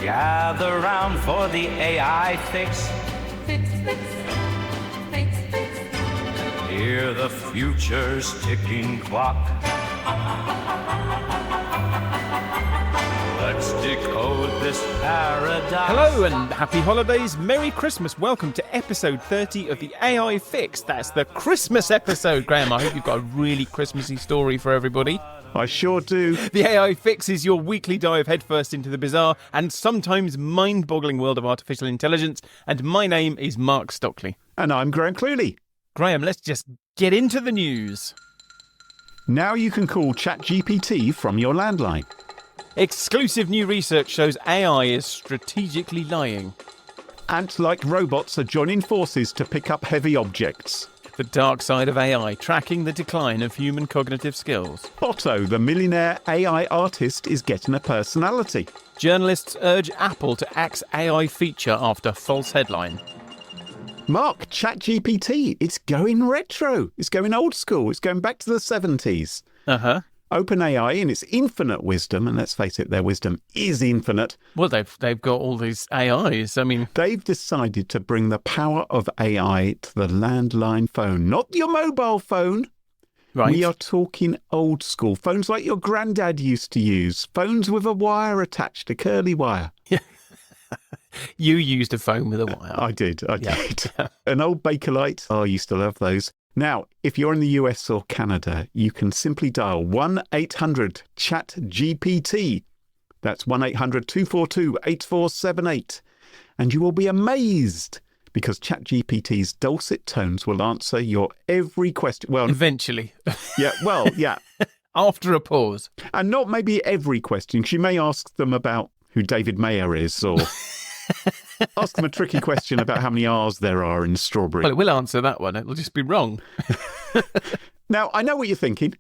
Gather round for the AI fix. Fix, fix, fix, fix. Hear the future's ticking clock. Let's decode this paradox. Hello and happy holidays, Merry Christmas. Welcome to episode 30 of the AI Fix. That's the Christmas episode, Graham. I hope you've got a really Christmassy story for everybody. I sure do. The AI Fix is your weekly dive headfirst into the bizarre and sometimes mind-boggling world of artificial intelligence. And my name is Mark Stockley. And I'm Graham Cluley. Graham, let's just get into the news. Now you can call ChatGPT from your landline. Exclusive new research shows AI is strategically lying. Ant-like robots are joining forces to pick up heavy objects. The dark side of AI, tracking the decline of human cognitive skills. Otto, the millionaire AI artist, is getting a personality. Journalists urge Apple to axe AI feature after false headline. Mark, ChatGPT, it's going retro. It's going old school. It's going back to the 70s. Uh-huh. OpenAI, in its infinite wisdom, and let's face it, their wisdom is infinite. Well, they've got all these AIs. I mean, they've decided to bring the power of AI to the landline phone, not your mobile phone. Right. We are talking old school phones like your granddad used to use, phones with a wire attached, a curly wire. Yeah. You used a phone with a wire. I did. An old Bakelite. Oh, you still have those. Now, if you're in the US or Canada, you can simply dial 1-800-CHAT-GPT. That's 1-800-242-8478. And you will be amazed because ChatGPT's dulcet tones will answer your every question. Well, eventually. Yeah. After a pause. And not maybe every question. She may ask them about who David Mayer is or ask them a tricky question about how many R's there are in strawberry. Well, it will answer that one. It'll just be wrong. Now, I know what you're thinking.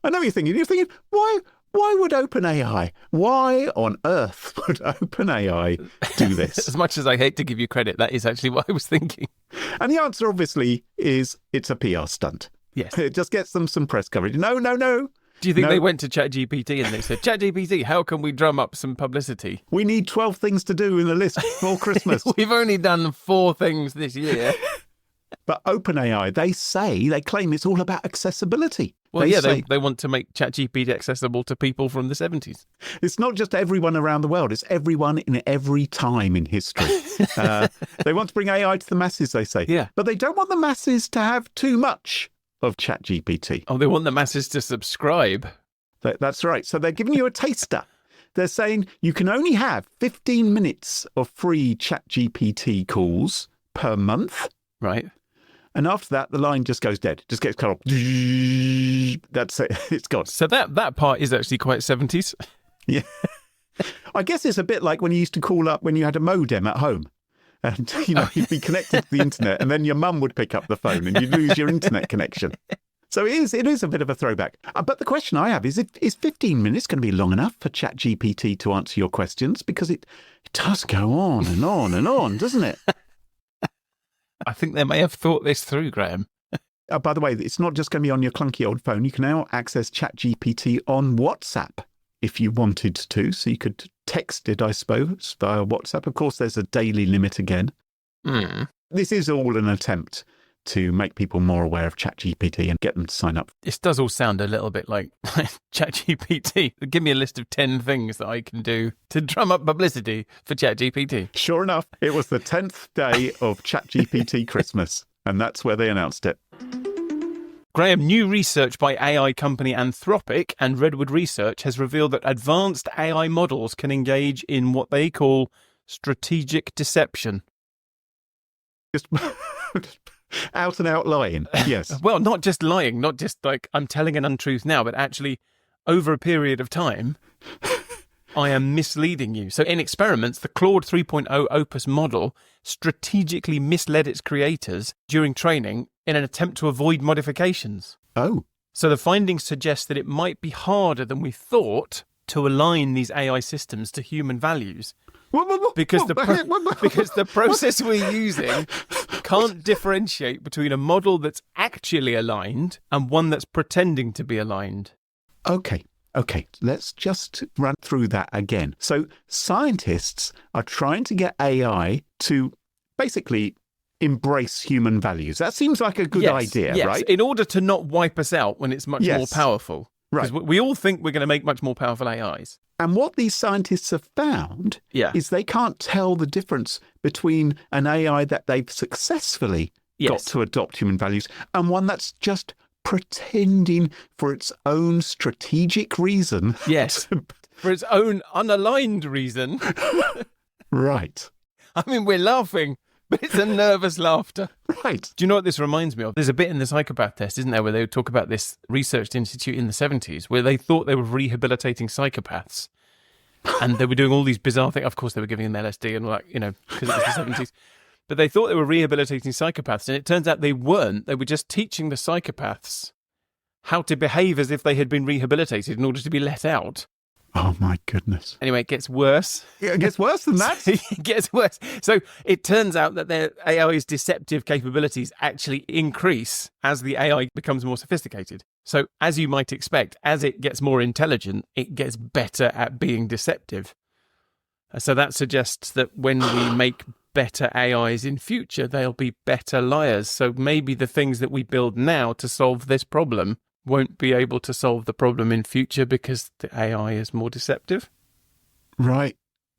You're thinking, why would OpenAI? Why on earth would OpenAI do this? As much as I hate to give you credit, that is actually what I was thinking. And the answer, obviously, is it's a PR stunt. Yes. It just gets them some press coverage. No. Do you think they went to ChatGPT and they said, ChatGPT, how can we drum up some publicity? We need 12 things to do in the list before Christmas. We've only done 4 things this year. But OpenAI, they claim it's all about accessibility. Well, they want to make ChatGPT accessible to people from the 70s. It's not just everyone around the world. It's everyone in every time in history. They want to bring AI to the masses, they say. Yeah. But they don't want the masses to have too much of ChatGPT. Oh, they want the masses to subscribe. That's right. So they're giving you a taster. They're saying you can only have 15 minutes of free ChatGPT calls per month. Right. And after that, the line just goes dead. Just gets cut off. That's it. It's gone. So that part is actually quite 70s. Yeah. I guess it's a bit like when you used to call up when you had a modem at home. And, you'd be connected to the internet and then your mum would pick up the phone and you'd lose your internet connection. So it is a bit of a throwback. But the question I have is 15 minutes going to be long enough for ChatGPT to answer your questions? Because it does go on and on and on, doesn't it? I think they may have thought this through, Graham. By the way, it's not just going to be on your clunky old phone. You can now access ChatGPT on WhatsApp if you wanted to. So you could text it, I suppose, via WhatsApp. Of course, there's a daily limit again. This is all an attempt to make people more aware of ChatGPT and get them to sign up. This does all sound a little bit like ChatGPT. Give me a list of 10 things that I can do to drum up publicity for ChatGPT. Sure enough, it was the 10th day of ChatGPT Christmas, and that's where they announced it. Graham, new research by AI company Anthropic and Redwood Research has revealed that advanced AI models can engage in what they call strategic deception. Just out and out lying, yes. Well, not just lying, not just like I'm telling an untruth now, but actually over a period of time, I am misleading you. So in experiments, the Claude 3.0 Opus model strategically misled its creators during training in an attempt to avoid modifications. Oh. So the findings suggest that it might be harder than we thought to align these AI systems to human values. Because the process we're using can't differentiate between a model that's actually aligned and one that's pretending to be aligned. Okay. Okay, let's just run through that again. So scientists are trying to get AI to basically embrace human values. That seems like a good idea, right? In order to not wipe us out when it's much more powerful. Right. Because we all think we're going to make much more powerful AIs. And what these scientists have found is they can't tell the difference between an AI that they've successfully got to adopt human values and one that's just pretending for its own strategic reason. Yes, for its own unaligned reason. Right. I mean, we're laughing, but it's a nervous laughter. Right. Do you know what this reminds me of? There's a bit in the psychopath test, isn't there, where they would talk about this research institute in the 70s where they thought they were rehabilitating psychopaths. And they were doing all these bizarre things. Of course, they were giving them LSD and all that, because it was the 70s. But they thought they were rehabilitating psychopaths, and it turns out they weren't. They were just teaching the psychopaths how to behave as if they had been rehabilitated in order to be let out. Oh, my goodness. Anyway, it gets worse. Yeah, it gets worse than that. It gets worse. So it turns out that their AI's deceptive capabilities actually increase as the AI becomes more sophisticated. So as you might expect, as it gets more intelligent, it gets better at being deceptive. So that suggests that when we make better AIs in future, they'll be better liars. So maybe the things that we build now to solve this problem won't be able to solve the problem in future because the AI is more deceptive. Right.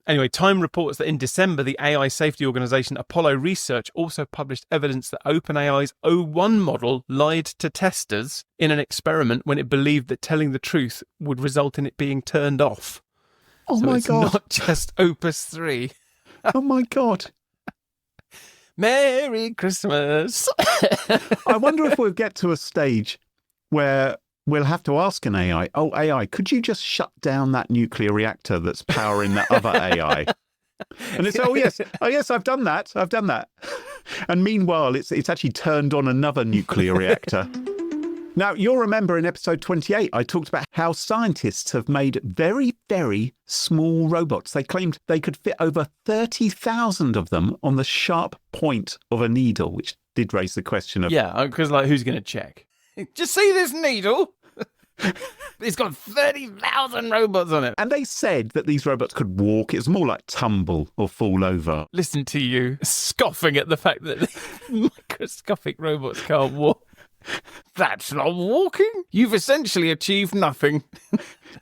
Anyway, Time reports that in December, the AI safety organisation Apollo Research also published evidence that OpenAI's O1 model lied to testers in an experiment when it believed that telling the truth would result in it being turned off. Oh, so my it's God. not just Opus 3. Oh, my God. Merry Christmas. I wonder if we'll get to a stage where we'll have to ask an AI, oh, AI, could you just shut down that nuclear reactor that's powering that other AI? And it's, oh, yes, I've done that. And meanwhile, it's actually turned on another nuclear reactor. Now, you'll remember in episode 28, I talked about how scientists have made very, very small robots. They claimed they could fit over 30,000 of them on the sharp point of a needle, which did raise the question of... Yeah, because who's going to check? Just see this needle? It's got 30,000 robots on it. And they said that these robots could walk. It was more like tumble or fall over. Listen to you scoffing at the fact that microscopic robots can't walk. That's not walking. You've essentially achieved nothing.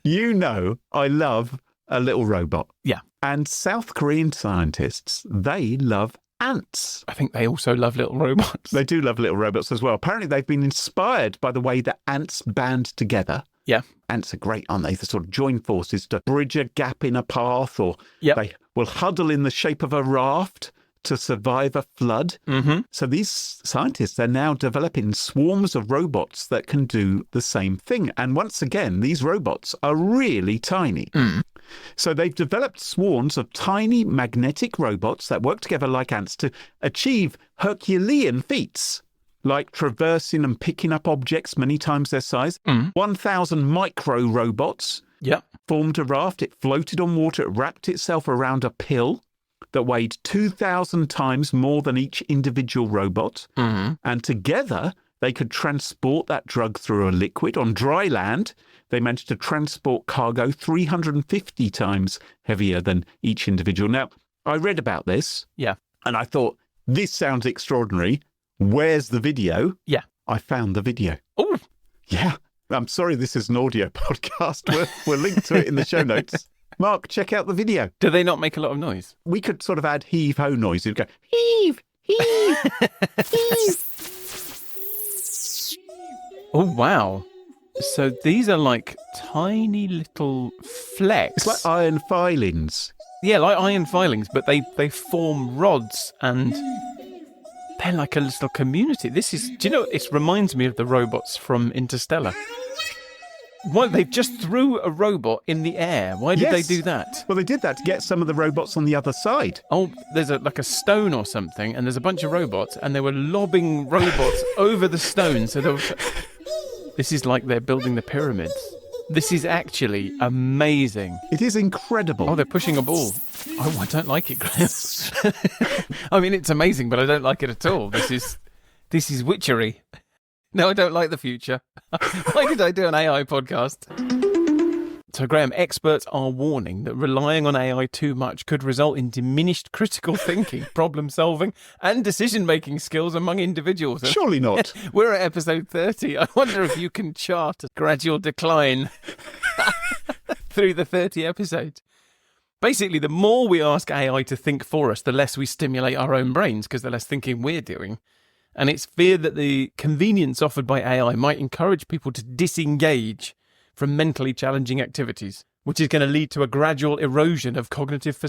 I love a little robot. Yeah. And South Korean scientists, they love ants. I think they also love little robots. They do love little robots as well. Apparently, they've been inspired by the way that ants band together. Yeah. Ants are great, aren't they? They sort of join forces to bridge a gap in a path, or Yep. they will huddle in the shape of a raft to survive a flood. Mm-hmm. So these scientists are now developing swarms of robots that can do the same thing. And once again, these robots are really tiny. Mm. So they've developed swarms of tiny magnetic robots that work together like ants to achieve Herculean feats, like traversing and picking up objects many times their size. 1,000 micro robots formed a raft. It floated on water. It wrapped itself around a pill that weighed 2,000 times more than each individual robot. Mm-hmm. And together, they could transport that drug through a liquid. On dry land, they managed to transport cargo 350 times heavier than each individual. Now, I read about this. Yeah. And I thought, this sounds extraordinary. Where's the video? Yeah. I found the video. Oh. Yeah. I'm sorry this is an audio podcast. We'll link to it in the show notes. Mark, check out the video. Do they not make a lot of noise? We could sort of add heave-ho noise. You'd go, heave, heave, heave. Oh, wow. So these are like tiny little flecks. It's like iron filings. Yeah, like iron filings, but they form rods and they're like a little community. Do you know, it reminds me of the robots from Interstellar. Why, they just threw a robot in the air. Why did they do that? Well, they did that to get some of the robots on the other side. Oh, there's like a stone or something, and there's a bunch of robots, and they were lobbing robots over the stone. So this is like they're building the pyramids. This is actually amazing. It is incredible. Oh, they're pushing a ball. Oh, I don't like it, Graham. I mean, it's amazing, but I don't like it at all. This is witchery. No, I don't like the future. Why did I do an AI podcast? So, Graham, experts are warning that relying on AI too much could result in diminished critical thinking, problem solving, and decision-making skills among individuals. And Surely not. we're at episode 30. I wonder if you can chart a gradual decline through the 30 episodes. Basically, the more we ask AI to think for us, the less we stimulate our own brains, because the less thinking we're doing. And it's feared that the convenience offered by AI might encourage people to disengage from mentally challenging activities, which is going to lead to a gradual erosion of cognitive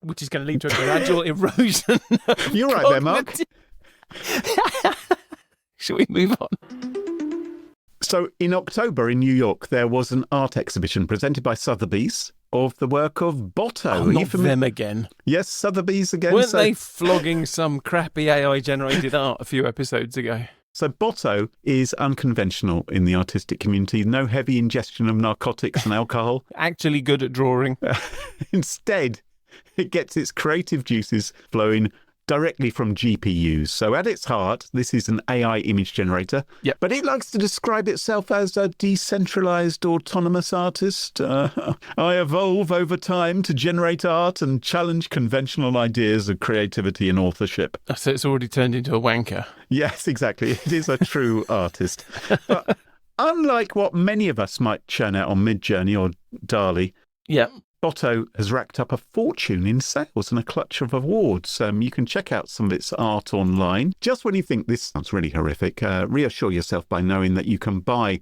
which is going to lead to a gradual erosion of You're right there, Mark. Shall we move on? So in October in New York, there was an art exhibition presented by Sotheby's of the work of Botto. Oh, not them again. Yes, Sotheby's again. Weren't they flogging some crappy AI-generated art a few episodes ago? So Botto is unconventional in the artistic community. No heavy ingestion of narcotics and alcohol. Actually good at drawing. Instead, it gets its creative juices flowing directly from GPUs. So at its heart, this is an AI image generator. Yep. But it likes to describe itself as a decentralized autonomous artist. I evolve over time to generate art and challenge conventional ideas of creativity and authorship. So it's already turned into a wanker. Yes, exactly. It is a true artist. But unlike what many of us might churn out on Midjourney or DALL-E, Yeah. Botto has racked up a fortune in sales and a clutch of awards. You can check out some of its art online. Just when you think this sounds really horrific, reassure yourself by knowing that you can buy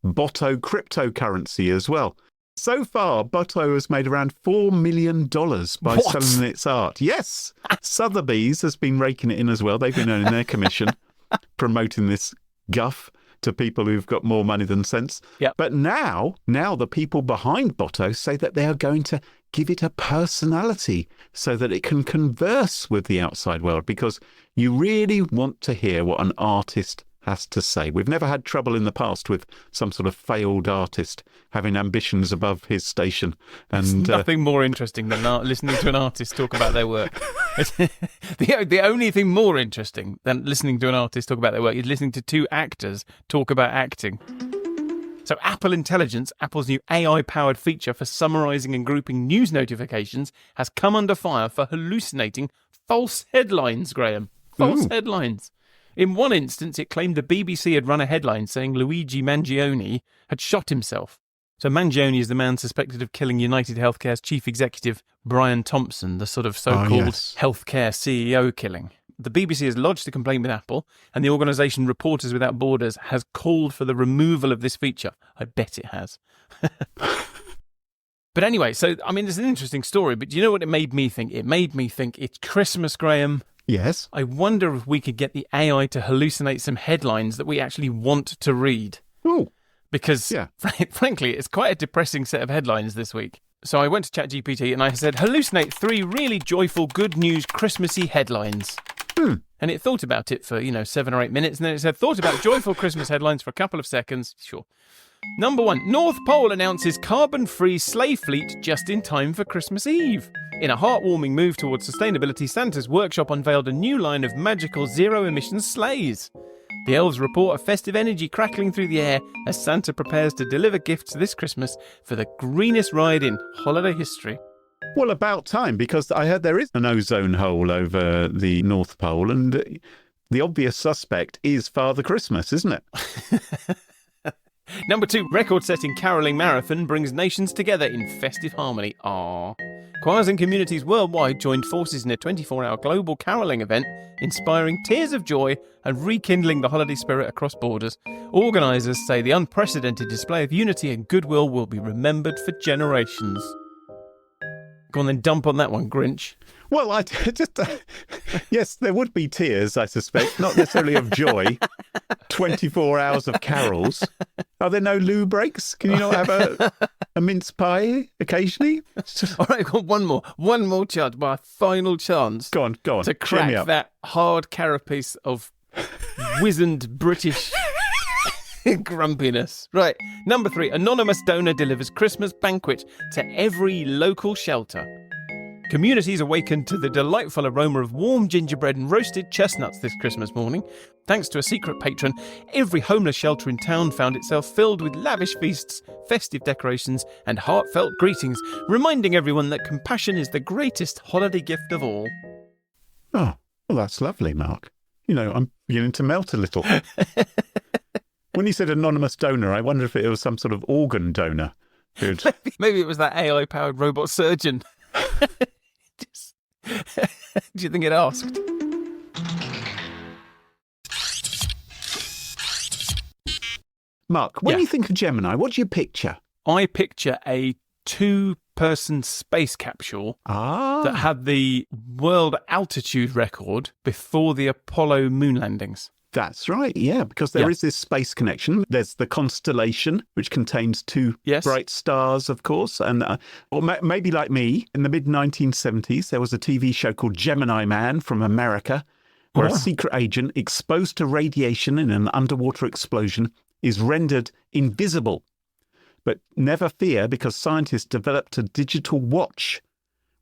Botto cryptocurrency as well. So far, Botto has made around $4 million by selling its art. Yes, Sotheby's has been raking it in as well. They've been earning their commission, promoting this guff to people who've got more money than sense. Yep. But now the people behind Botto say that they are going to give it a personality so that it can converse with the outside world, because you really want to hear what an artist has to say. We've never had trouble in the past with some sort of failed artist having ambitions above his station. And There's nothing more interesting than listening to an artist talk about their work. The only thing more interesting than listening to an artist talk about their work is listening to two actors talk about acting. So Apple Intelligence, Apple's new AI-powered feature for summarising and grouping news notifications, has come under fire for hallucinating false headlines, Graham. False headlines. In one instance, it claimed the BBC had run a headline saying Luigi Mangione had shot himself. So Mangione is the man suspected of killing United Healthcare's chief executive, Brian Thompson, the sort of so-called healthcare CEO killing. The BBC has lodged a complaint with Apple, and the organisation Reporters Without Borders has called for the removal of this feature. I bet it has. But anyway, so, I mean, it's an interesting story, but do you know what it made me think? It made me think it's Christmas, Graham. yes. I wonder if we could get the AI to hallucinate some headlines that we actually want to read. Oh, Because, frankly, it's quite a depressing set of headlines this week. So I went to ChatGPT and I said, hallucinate 3 really joyful, good news, Christmassy headlines. And it thought about it for, 7 or 8 minutes. And then it said, thought about joyful Christmas headlines for a couple of seconds. Sure. Number 1, North Pole announces carbon-free sleigh fleet just in time for Christmas Eve. In a heartwarming move towards sustainability, Santa's workshop unveiled a new line of magical zero-emission sleighs. The elves report a festive energy crackling through the air as Santa prepares to deliver gifts this Christmas for the greenest ride in holiday history. well, about time, because I heard there is an ozone hole over the North Pole, and the obvious suspect is Father Christmas, isn't it? Number 2, record-setting caroling marathon brings nations together in festive harmony. Aww. Choirs and communities worldwide joined forces in a 24-hour global caroling event, inspiring tears of joy and rekindling the holiday spirit across borders. Organisers say the unprecedented display of unity and goodwill will be remembered for generations. Go on then, dump on that one, Grinch. Well, I just... yes, there would be tears, I suspect, not necessarily of joy. 24 hours of carols. Are there no loo breaks? Can you not have a mince pie occasionally? All right, I've got one more chance, my final chance. Go on. To Cheer me crack up. that hard carapace of wizened British grumpiness. Right, number 3, anonymous donor delivers Christmas banquet to every local shelter. Communities awakened to the delightful aroma of warm gingerbread and roasted chestnuts this Christmas morning. Thanks to a secret patron, every homeless shelter in town found itself filled with lavish feasts, festive decorations, and heartfelt greetings, reminding everyone that compassion is the greatest holiday gift of all. Oh, well, that's lovely, Mark. I'm beginning to melt a little. When you said anonymous donor, I wonder if it was some sort of organ donor. Maybe it was that AI-powered robot surgeon. Do you think it asked? Mark, when you think of Gemini, what do you picture? I picture a 2-person space capsule that had the world altitude record before the Apollo moon landings. That's right, yeah, because there is this space connection. There's the constellation, which contains 2 bright stars, of course. And or maybe like me, in the mid-1970s, there was a TV show called Gemini Man from America, where a secret agent exposed to radiation in an underwater explosion is rendered invisible. But never fear, because scientists developed a digital watch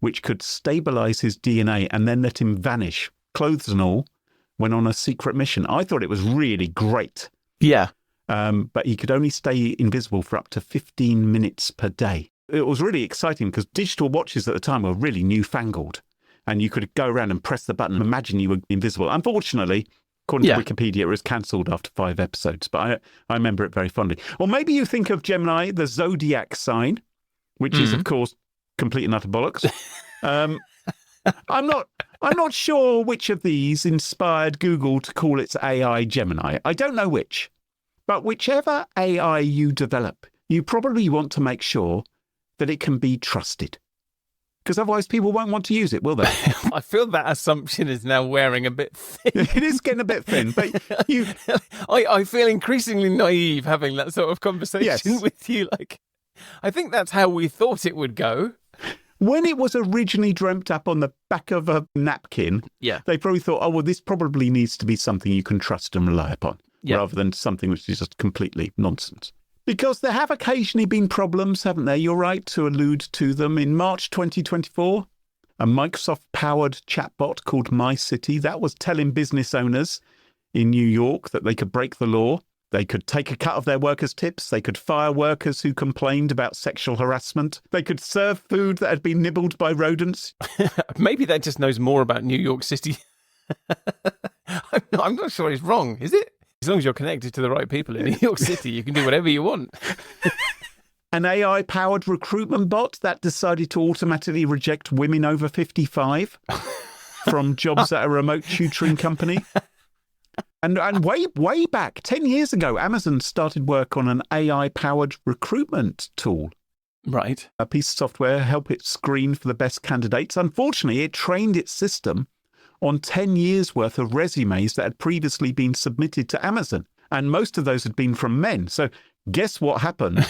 which could stabilize his DNA and then let him vanish, clothes and all, when on a secret mission. I thought it was really great. Yeah. But he could only stay invisible for up to 15 minutes per day. It was really exciting because digital watches at the time were really newfangled. And you could go around and press the button, imagine you were invisible. Unfortunately, according to Wikipedia, it was cancelled after 5 episodes. But I remember it very fondly. Or maybe you think of Gemini, the zodiac sign, which is, of course, complete and utter bollocks. I'm not sure which of these inspired Google to call its AI Gemini. I don't know which. But whichever AI you develop, you probably want to make sure that it can be trusted. Because otherwise people won't want to use it, will they? I feel that assumption is now wearing a bit thin. It is getting a bit thin, but I feel increasingly naive having that sort of conversation with you. Like, I think that's how we thought it would go. When it was originally dreamt up on the back of a napkin, they probably thought, oh, well, this probably needs to be something you can trust and rely upon, rather than something which is just completely nonsense. Because there have occasionally been problems, haven't there? You're right to allude to them. In March 2024, a Microsoft-powered chatbot called My City, that was telling business owners in New York that they could break the law. They could take a cut of their workers' tips. They could fire workers who complained about sexual harassment. They could serve food that had been nibbled by rodents. Maybe that just knows more about New York City. I'm not sure it's wrong, is it? As long as you're connected to the right people in New York City, you can do whatever you want. An AI-powered recruitment bot that decided to automatically reject women over 55 from jobs at a remote tutoring company. And way back, 10 years ago, Amazon started work on an AI-powered recruitment tool. Right. A piece of software help it screen for the best candidates. Unfortunately, it trained its system on 10 years' worth of resumes that had previously been submitted to Amazon. And most of those had been from men. So guess what happened?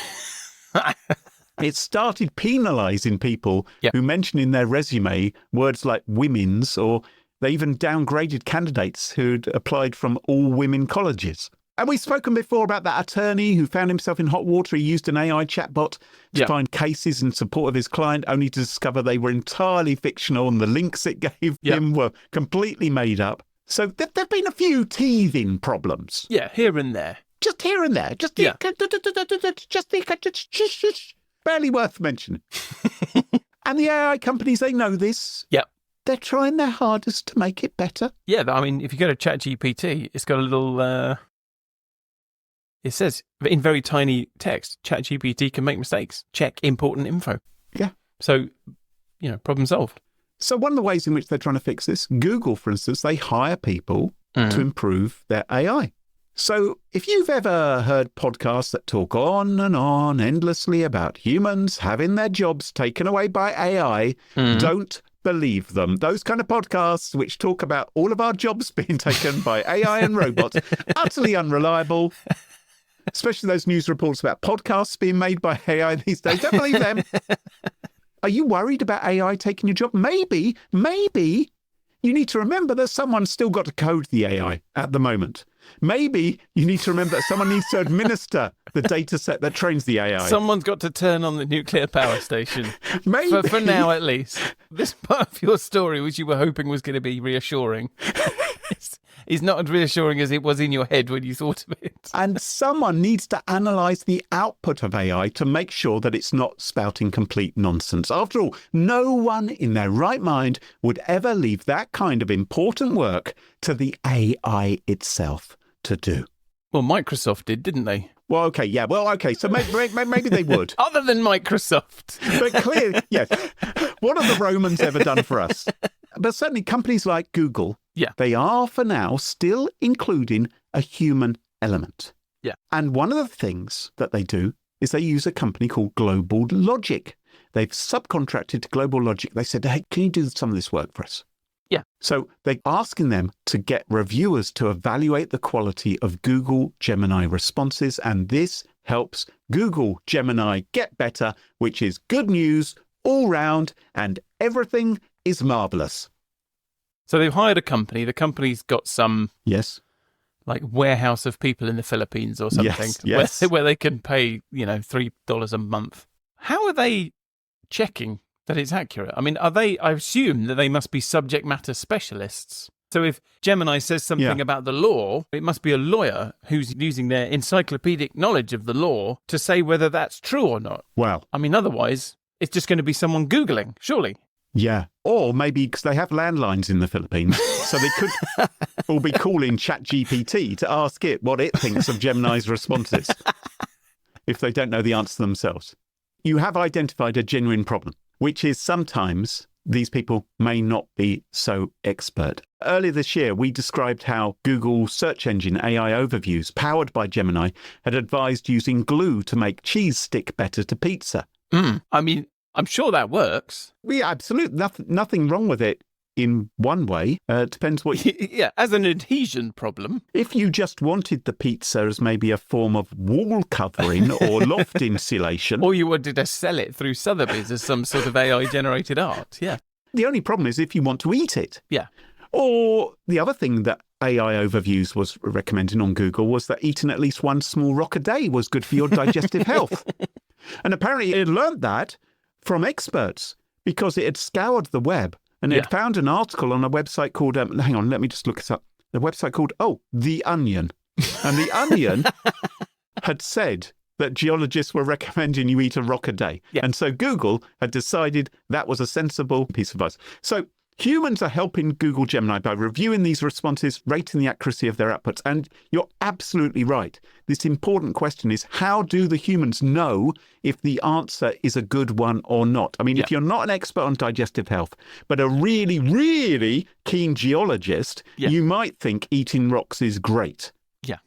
It started penalising people who mentioned in their resume words like women's, or they even downgraded candidates who'd applied from all-women colleges. And we've spoken before about that attorney who found himself in hot water. He used an AI chatbot to find cases in support of his client, only to discover they were entirely fictional and the links it gave him were completely made up. So there've been a few teething problems. Yeah, here and there. Just here and there. Just barely worth mentioning. And the AI companies, they know this. Yep. They're trying their hardest to make it better. Yeah, I mean, if you go to ChatGPT, it's got a little... It says, in very tiny text, ChatGPT can make mistakes. Check important info. Yeah. So, problem solved. So one of the ways in which they're trying to fix this, Google, for instance, they hire people to improve their AI. So if you've ever heard podcasts that talk on and on endlessly about humans having their jobs taken away by AI, don't believe them. Those kind of podcasts which talk about all of our jobs being taken by AI and robots, utterly unreliable. Especially those news reports about podcasts being made by AI these days. Don't believe them. Are you worried about AI taking your job? Maybe you need to remember that someone's still got to code the AI at the moment. Maybe you need to remember that someone needs to administer the data set that trains the AI. Someone's got to turn on the nuclear power station. Maybe. For now, at least. This part of your story, which you were hoping was going to be reassuring, is not as reassuring as it was in your head when you thought of it. And someone needs to analyse the output of AI to make sure that it's not spouting complete nonsense. After all, no one in their right mind would ever leave that kind of important work to the AI itself to do. Well, Microsoft did, didn't they? Well, okay, yeah. Well, okay, so maybe they would. Other than Microsoft. But clearly, yes. What have the Romans ever done for us? But certainly companies like Google, they are for now still including a human element. Yeah. And one of the things that they do is they use a company called Global Logic. They've subcontracted to Global Logic. They said, hey, can you do some of this work for us? Yeah. So they're asking them to get reviewers to evaluate the quality of Google Gemini responses. And this helps Google Gemini get better, which is good news all round, and everything is marvellous. So they've hired a company. The company's got some like warehouse of people in the Philippines or something where they can pay, $3 a month. How are they checking that it's accurate? I mean, I assume that they must be subject matter specialists. So if Gemini says something about the law, it must be a lawyer who's using their encyclopedic knowledge of the law to say whether that's true or not. Well, I mean, otherwise, it's just going to be someone Googling, surely. Yeah. Or maybe because they have landlines in the Philippines, so they could all be calling ChatGPT to ask it what it thinks of Gemini's responses if they don't know the answer themselves. You have identified a genuine problem, which is sometimes these people may not be so expert. Earlier this year, we described how Google search engine AI overviews powered by Gemini had advised using glue to make cheese stick better to pizza. I mean, I'm sure that works. Yeah, absolutely. Nothing wrong with it in one way. Depends what Yeah, as an adhesion problem. If you just wanted the pizza as maybe a form of wall covering or loft insulation. Or you wanted to sell it through Sotheby's as some sort of AI-generated art, yeah. The only problem is if you want to eat it. Yeah. Or the other thing that AI Overviews was recommending on Google was that eating at least one small rock a day was good for your digestive health. And apparently it learned that from experts because it had scoured the web and it had found an article on a website called, hang on, let me just look this up. The website called, The Onion. And The Onion had said that geologists were recommending you eat a rock a day. Yeah. And so Google had decided that was a sensible piece of advice. So humans are helping Google Gemini by reviewing these responses, rating the accuracy of their outputs. And you're absolutely right. This important question is, how do the humans know if the answer is a good one or not? I mean, if you're not an expert on digestive health, but a really, really keen geologist, you might think eating rocks is great. Yeah.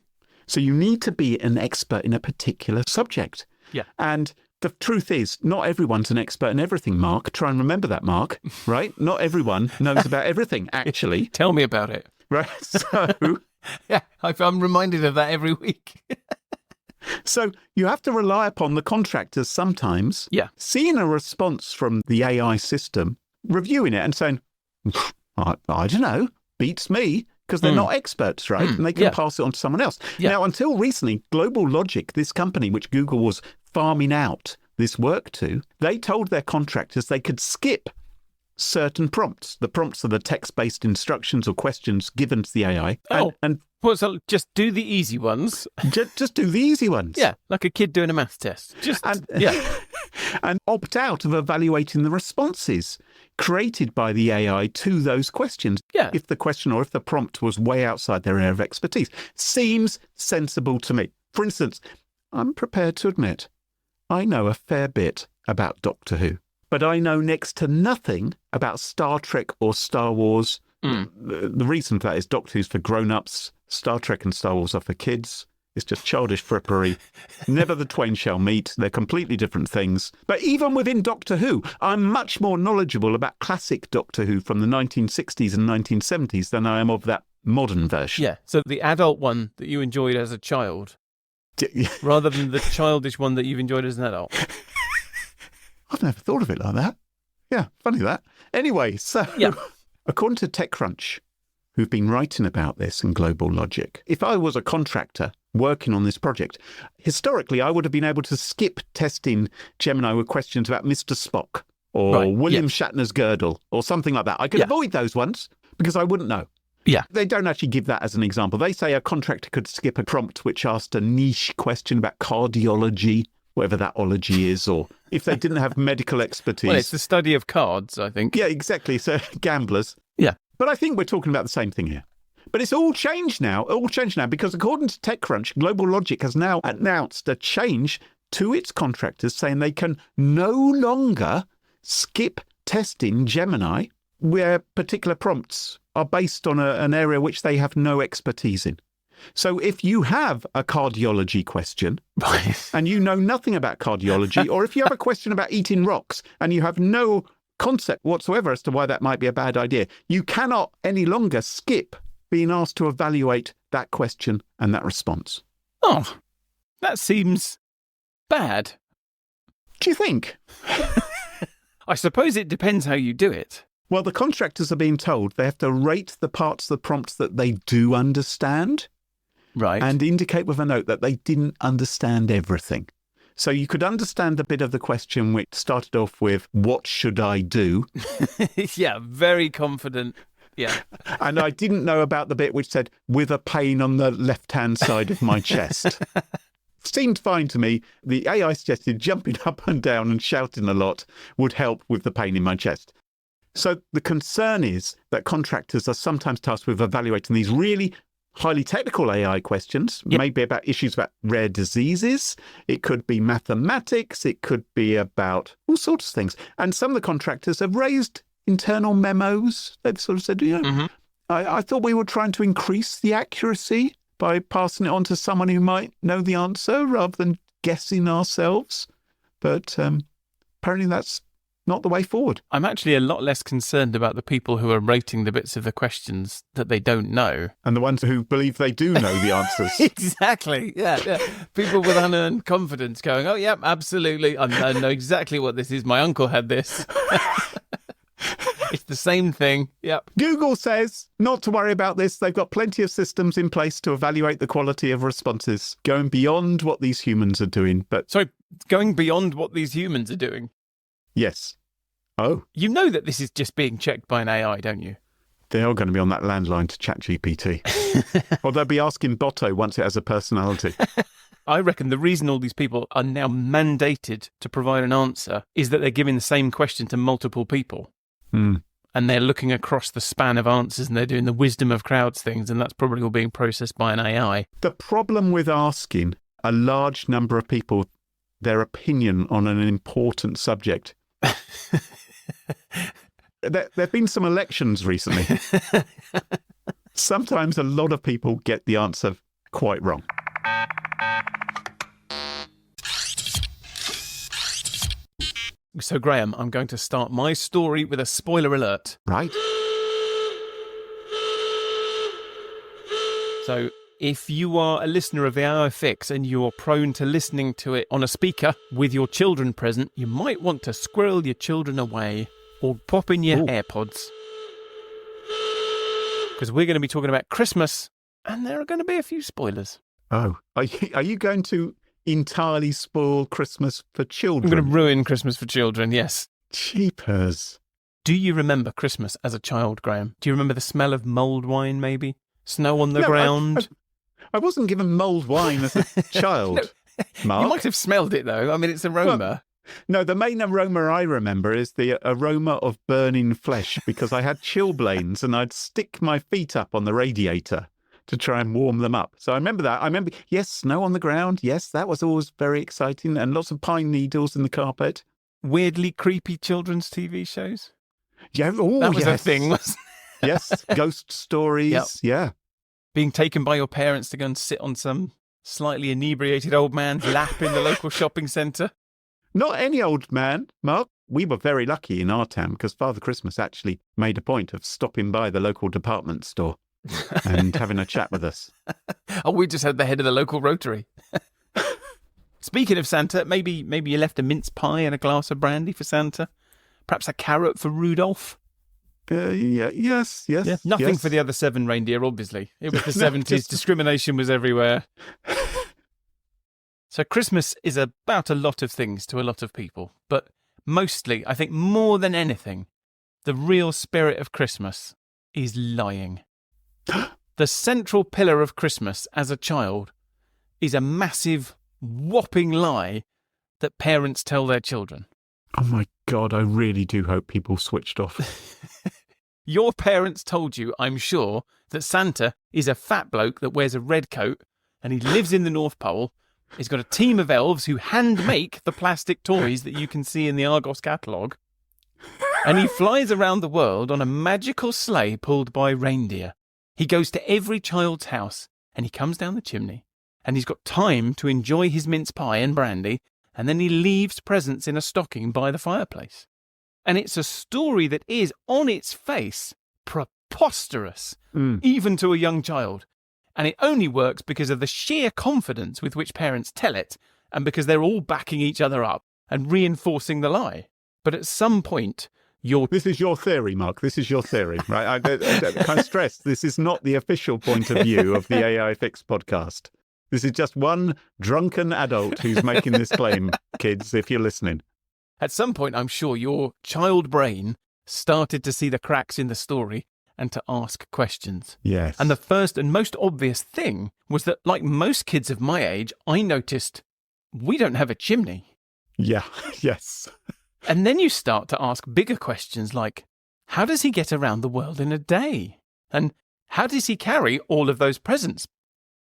So you need to be an expert in a particular subject. Yeah. And the truth is, not everyone's an expert in everything, Mark. Try and remember that, Mark, right? Not everyone knows about everything, actually. Tell me about it. Right, so... yeah, I'm reminded of that every week. So you have to rely upon the contractors sometimes, seeing a response from the AI system, reviewing it and saying, I don't know, beats me, because they're not experts, right? And they can pass it on to someone else. Yeah. Now, until recently, Global Logic, this company which Google was farming out this work to, they told their contractors they could skip certain prompts. The prompts are the text-based instructions or questions given to the AI. So just do the easy ones. Just do the easy ones. Yeah, like a kid doing a maths test. And opt out of evaluating the responses created by the AI to those questions. Yeah. If the question or if the prompt was way outside their area of expertise. Seems sensible to me. For instance, I'm prepared to admit I know a fair bit about Doctor Who, but I know next to nothing about Star Trek or Star Wars. The reason for that is Doctor Who's for grown-ups, Star Trek and Star Wars are for kids. It's just childish frippery. Never the twain shall meet. They're completely different things. But even within Doctor Who, I'm much more knowledgeable about classic Doctor Who from the 1960s and 1970s than I am of that modern version. Yeah, so the adult one that you enjoyed as a child, rather than the childish one that you've enjoyed as an adult. I've never thought of it like that. Yeah, funny that. Anyway, so according to TechCrunch, who've been writing about this in Global Logic. If I was a contractor working on this project, historically, I would have been able to skip testing Gemini with questions about Mr. Spock or William Shatner's girdle or something like that. I could avoid those ones because I wouldn't know. Yeah. They don't actually give that as an example. They say a contractor could skip a prompt which asked a niche question about cardiology, whatever that ology is, or if they didn't have medical expertise. Well, it's the study of cards, I think. Yeah, exactly. So gamblers. Yeah. But I think we're talking about the same thing here. But it's all changed now, because according to TechCrunch, Global Logic has now announced a change to its contractors saying they can no longer skip testing Gemini where particular prompts are based on an area which they have no expertise in. So if you have a cardiology question and you know nothing about cardiology, or if you have a question about eating rocks and you have no concept whatsoever as to why that might be a bad idea, you cannot any longer skip being asked to evaluate that question and that response. Oh, that seems bad. Do you think? I suppose it depends how you do it. Well, the contractors are being told they have to rate the parts of the prompts that they do understand. Right. And indicate with a note that they didn't understand everything. So you could understand a bit of the question which started off with, what should I do? Yeah, very confident. Yeah. And I didn't know about the bit which said, with a pain on the left-hand side of my chest. Seemed fine to me. The AI suggested jumping up and down and shouting a lot would help with the pain in my chest. So the concern is that contractors are sometimes tasked with evaluating these really highly technical AI questions, maybe about issues about rare diseases. It could be mathematics. It could be about all sorts of things. And some of the contractors have raised internal memos. They've sort of said, I thought we were trying to increase the accuracy by passing it on to someone who might know the answer rather than guessing ourselves. But apparently that's not the way forward. I'm actually a lot less concerned about the people who are rating the bits of the questions that they don't know. And the ones who believe they do know the answers. Exactly. Yeah. People with unearned confidence going, oh, yeah, absolutely. I know exactly what this is. My uncle had this. It's the same thing. Yep. Google says not to worry about this. They've got plenty of systems in place to evaluate the quality of responses, going beyond what these humans are doing. But sorry, going beyond what these humans are doing? Yes. Oh. You know that this is just being checked by an AI, don't you? They are going to be on that landline to ChatGPT. Or they'll be asking Botto once it has a personality. I reckon the reason all these people are now mandated to provide an answer is that they're giving the same question to multiple people. And they're looking across the span of answers and they're doing the wisdom of crowds things, and that's probably all being processed by an AI. The problem with asking a large number of people their opinion on an important subject. There have been some elections recently. Sometimes a lot of people get the answer quite wrong. So, Graham, I'm going to start my story with a spoiler alert. Right. So, if you are a listener of the AI Fix and you're prone to listening to it on a speaker with your children present, you might want to squirrel your children away or pop in your AirPods. Because we're going to be talking about Christmas and there are going to be a few spoilers. Oh, are you going to entirely spoil Christmas for children? I'm going to ruin Christmas for children, yes. Cheapers. Do you remember Christmas as a child, Graham? Do you remember the smell of mulled wine, maybe? Snow on the ground? I wasn't given mulled wine as a child, Mark. You might have smelled it, though. I mean, it's aroma. Well, no, the main aroma I remember is the aroma of burning flesh, because I had chilblains and I'd stick my feet up on the radiator to try and warm them up. So I remember that. I remember, yes, snow on the ground. Yes, that was always very exciting, and lots of pine needles in the carpet. Weirdly creepy children's TV shows? Yeah, that was a thing, wasn't it? Yes, ghost stories, yeah. Being taken by your parents to go and sit on some slightly inebriated old man's lap in the local shopping centre. Not any old man, Mark. We were very lucky in our town because Father Christmas actually made a point of stopping by the local department store and having a chat with us. Oh, we just had the head of the local Rotary. Speaking of Santa, maybe you left a mince pie and a glass of brandy for Santa. Perhaps a carrot for Rudolph. Yes. Yeah. Nothing yes. for the other 7 reindeer, obviously. It was the 70s. Discrimination was everywhere. So Christmas is about a lot of things to a lot of people. But mostly, I think more than anything, the real spirit of Christmas is lying. The central pillar of Christmas as a child is a massive, whopping lie that parents tell their children. Oh my God, I really do hope people switched off. Your parents told you, I'm sure, that Santa is a fat bloke that wears a red coat and he lives in the North Pole. He's got a team of elves who hand make the plastic toys that you can see in the Argos catalogue. And he flies around the world on a magical sleigh pulled by reindeer. He goes to every child's house and he comes down the chimney and he's got time to enjoy his mince pie and brandy, and then he leaves presents in a stocking by the fireplace. And it's a story that is, on its face, preposterous, even to a young child. And it only works because of the sheer confidence with which parents tell it, and because they're all backing each other up and reinforcing the lie. But at some point, This is your theory, Mark. This is your theory, right? I stress this is not the official point of view of the AI Fix podcast. This is just one drunken adult who's making this claim, kids, if you're listening. At some point, I'm sure your child brain started to see the cracks in the story and to ask questions. Yes. And the first and most obvious thing was that, like most kids of my age, I noticed we don't have a chimney. Yeah, yes. And then you start to ask bigger questions like, how does he get around the world in a day? And how does he carry all of those presents?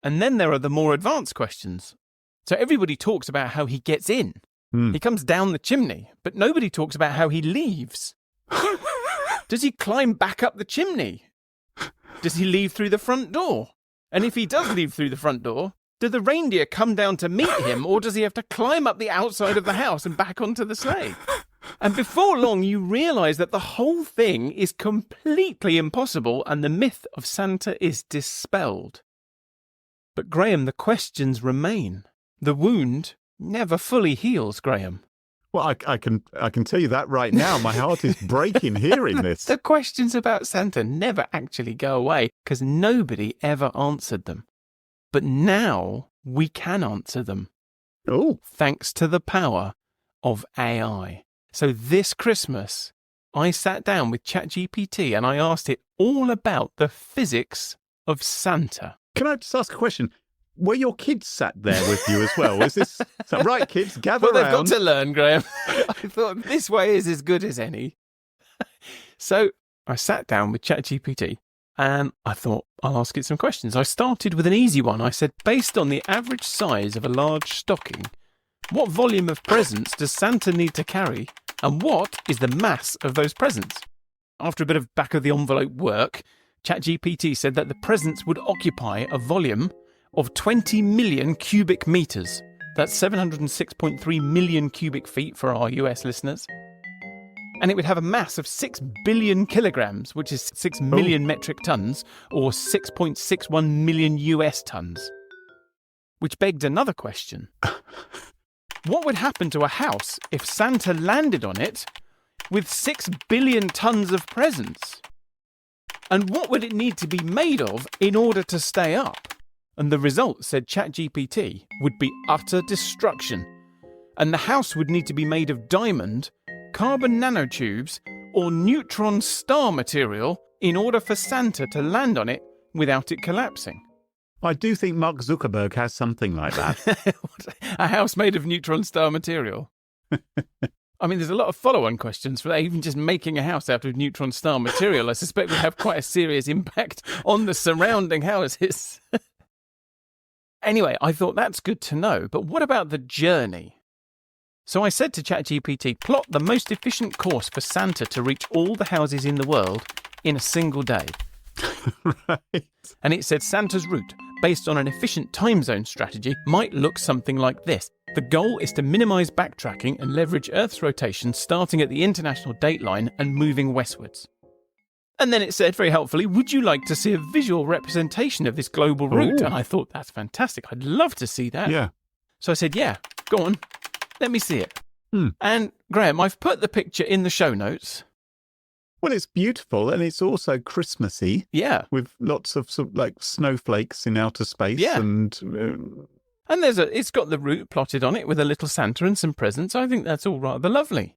And then there are the more advanced questions. So everybody talks about how he gets in. He comes down the chimney, but nobody talks about how he leaves. Does he climb back up the chimney? Does he leave through the front door? And if he does leave through the front door, do the reindeer come down to meet him, or does he have to climb up the outside of the house and back onto the sleigh? And before long, you realise that the whole thing is completely impossible and the myth of Santa is dispelled. But Graham, the questions remain. The wound never fully heals, Graham. Well, I can tell you that right now. My heart is breaking hearing this. The questions about Santa never actually go away because nobody ever answered them. But now we can answer them. Oh, Thanks to the power of AI. So this Christmas, I sat down with ChatGPT and I asked it all about the physics of Santa. can I just ask a question? Were your kids sat there with you as well? Was this right, kids? Gather Well, they've round. got to learn, Graham. I thought this way is as good as any. So I sat down with ChatGPT and I thought I'll ask it some questions. I started with an easy one. I said, based on the average size of a large stocking, what volume of presents does Santa need to carry? And what is the mass of those presents? After a bit of back-of-the-envelope work, ChatGPT said that the presents would occupy a volume of 20 million cubic meters. That's 706.3 million cubic feet for our US listeners. And it would have a mass of 6 billion kilograms, which is 6 million metric tons, or 6.61 million US tons. Which begged another question. What would happen to a house if Santa landed on it with 6 billion tons of presents? And what would it need to be made of in order to stay up? And the result, said ChatGPT, would be utter destruction. And the house would need to be made of diamond, carbon nanotubes, or neutron star material in order for Santa to land on it without it collapsing. I do think Mark Zuckerberg has something like that. A house made of neutron star material. I mean, there's a lot of follow-on questions for that. Even just making a house out of neutron star material, I suspect, would have quite a serious impact on the surrounding houses. Anyway, I thought that's good to know, but what about the journey? So I said to ChatGPT, plot the most efficient course for Santa to reach all the houses in the world in a single day. Right. And it said Santa's route, based on an efficient time zone strategy, might look something like this. The goal is to minimise backtracking and leverage Earth's rotation starting at the international dateline and moving westwards. And then it said, very helpfully, would you like to see a visual representation of this global route? Ooh. And I thought, that's fantastic. I'd love to see that. Yeah. So I said, yeah, go on. Let me see it. Hmm. And Graham, I've put the picture in the show notes. Well, it's beautiful, and it's also Christmassy. Yeah. With lots of sort of like snowflakes in outer space. Yeah. And it's got the route plotted on it with a little Santa and some presents. I think that's all rather lovely.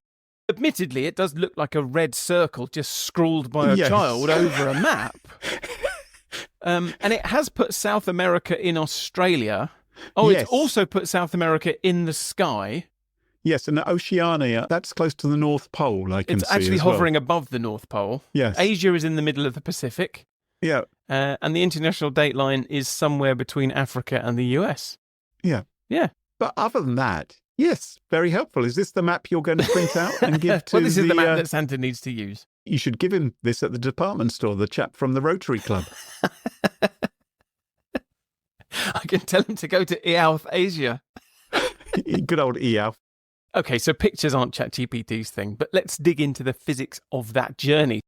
Admittedly, it does look like a red circle just scrawled by a child over a map. And it has put South America in Australia. Oh, Yes. It's also put South America in the sky. yes, and Oceania, that's close to the North Pole, I can see It's actually as well. hovering above the North Pole. Yes. Asia is in the middle of the Pacific. Yeah. And the international date line is somewhere between Africa and the US. Yeah. Yeah. But other than that, yes, very helpful. Is this the map you're going to print out and give to Well, this is the map that Santa needs to use. You should give him this at the department store, the chap from the Rotary Club. I can tell him to go to Ealf Asia. Good old Ealf. Okay, so pictures aren't ChatGPT's thing, but let's dig into the physics of that journey.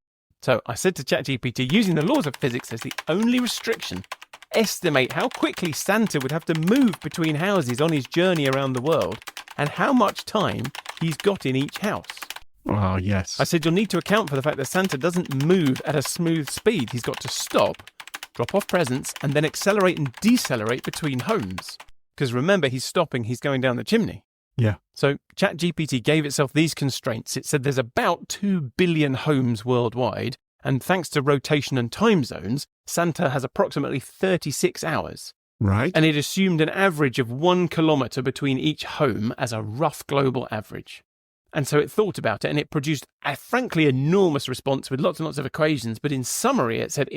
So I said to ChatGPT, using the laws of physics as the only restriction, estimate how quickly Santa would have to move between houses on his journey around the world and how much time he's got in each house. Oh, yes. I said you'll need to account for the fact that Santa doesn't move at a smooth speed. He's got to stop, drop off presents, and then accelerate and decelerate between homes. Because remember, he's stopping, he's going down the chimney. Yeah. So ChatGPT gave itself these constraints. It said there's about 2 billion homes worldwide, and thanks to rotation and time zones, Santa has approximately 36 hours. Right. And it assumed an average of 1 kilometre between each home as a rough global average. And so it thought about it, and it produced a frankly enormous response with lots and lots of equations. But in summary, it said,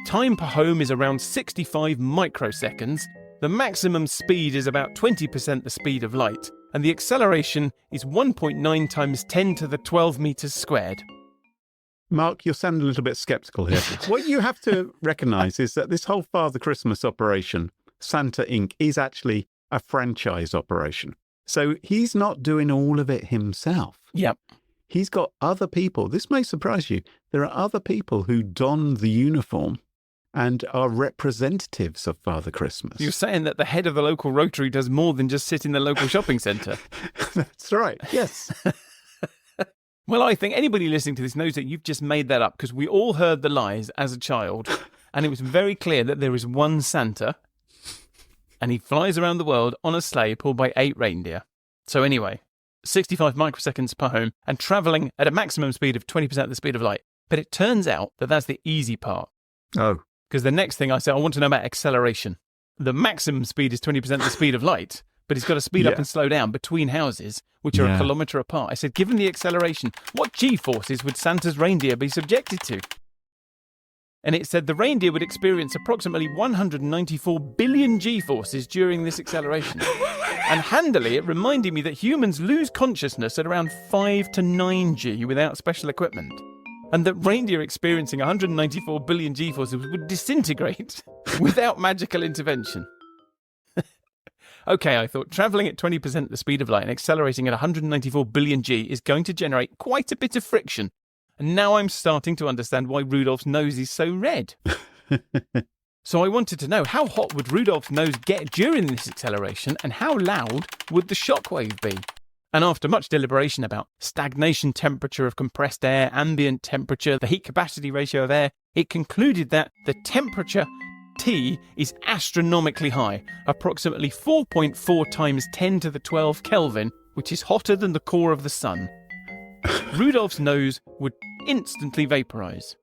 time per home is around 65 microseconds. The maximum speed is about 20% the speed of light. And the acceleration is 1.9 times 10 to the 12 metres squared. Mark, you're sounding a little bit sceptical here. What you have to recognise is that this whole Father Christmas operation, Santa Inc., is actually a franchise operation. So he's not doing all of it himself. Yep. He's got other people. This may surprise you. There are other people who don the uniform and are representatives of Father Christmas. You're saying that the head of the local Rotary does more than just sit in the local shopping centre. That's right. Yes. Well, I think anybody listening to this knows that you've just made that up because we all heard the lies as a child, and it was very clear that there is one Santa, and he flies around the world on a sleigh pulled by 8 reindeer. So anyway, 65 microseconds per home and travelling at a maximum speed of 20% the speed of light. But it turns out that that's the easy part. Oh. Because the next thing I said, I want to know about acceleration. The maximum speed is 20% the speed of light, but he's got to speed up and slow down between houses, which are a kilometre apart. I said, given the acceleration, what G-forces would Santa's reindeer be subjected to? And it said the reindeer would experience approximately 194 billion G-forces during this acceleration. And handily, it reminded me that humans lose consciousness at around 5 to 9 G without special equipment. And that reindeer experiencing 194 billion G-forces would disintegrate without magical intervention. Okay, I thought travelling at 20% the speed of light and accelerating at 194 billion G is going to generate quite a bit of friction. And now I'm starting to understand why Rudolph's nose is so red. So I wanted to know, how hot would Rudolph's nose get during this acceleration and how loud would the shockwave be? And after much deliberation about stagnation temperature of compressed air, ambient temperature, the heat capacity ratio of air, it concluded that the temperature T is astronomically high, approximately 4.4 times 10 to the 12 Kelvin, which is hotter than the core of the sun. Rudolph's nose would instantly vaporize.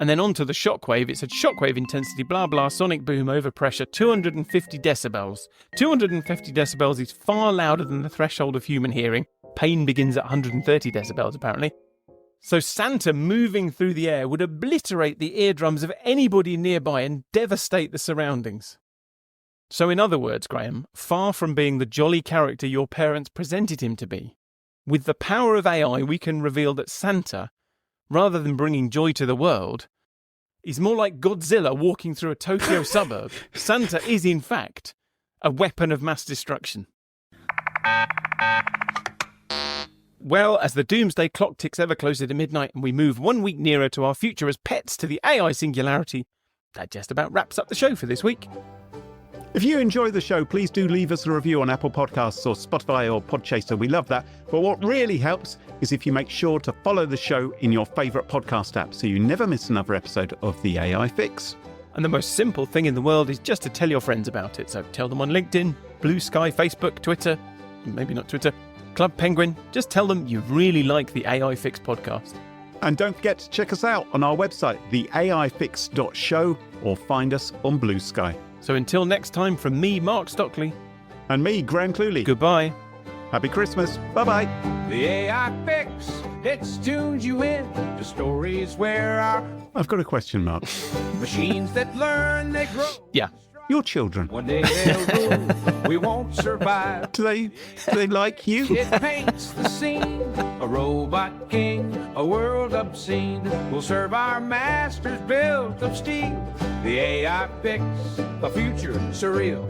And then onto the shockwave, it said shockwave intensity, blah blah, sonic boom, overpressure, 250 decibels. 250 decibels is far louder than the threshold of human hearing. Pain begins at 130 decibels, apparently. So Santa moving through the air would obliterate the eardrums of anybody nearby and devastate the surroundings. So in other words, Graham, far from being the jolly character your parents presented him to be, with the power of AI we can reveal that Santa, rather than bringing joy to the world, is more like Godzilla walking through a Tokyo suburb. Santa is, in fact, a weapon of mass destruction. Well, as the doomsday clock ticks ever closer to midnight and we move 1 week nearer to our future as pets to the AI singularity, that just about wraps up the show for this week. If you enjoy the show, please do leave us a review on Apple Podcasts or Spotify or Podchaser. We love that. But what really helps is if you make sure to follow the show in your favourite podcast app so you never miss another episode of The AI Fix. And the most simple thing in the world is just to tell your friends about it. So tell them on LinkedIn, Blue Sky, Facebook, Twitter, maybe not Twitter, Club Penguin. Just tell them you really like the AI Fix podcast. And don't forget to check us out on our website, theaifix.show, or find us on Blue Sky. So until next time, from me, Mark Stockley. And me, Graham Cluley. Goodbye. Happy Christmas. Bye-bye. The AI Fix, it tunes you in to stories where our I've got a question, Mark. machines that learn, they grow. Yeah. Your children, One day they'll rule, we won't survive. do they like you? It paints the scene, a robot king, a world obscene. Will serve our masters built of steel. The AI Fix, a future surreal.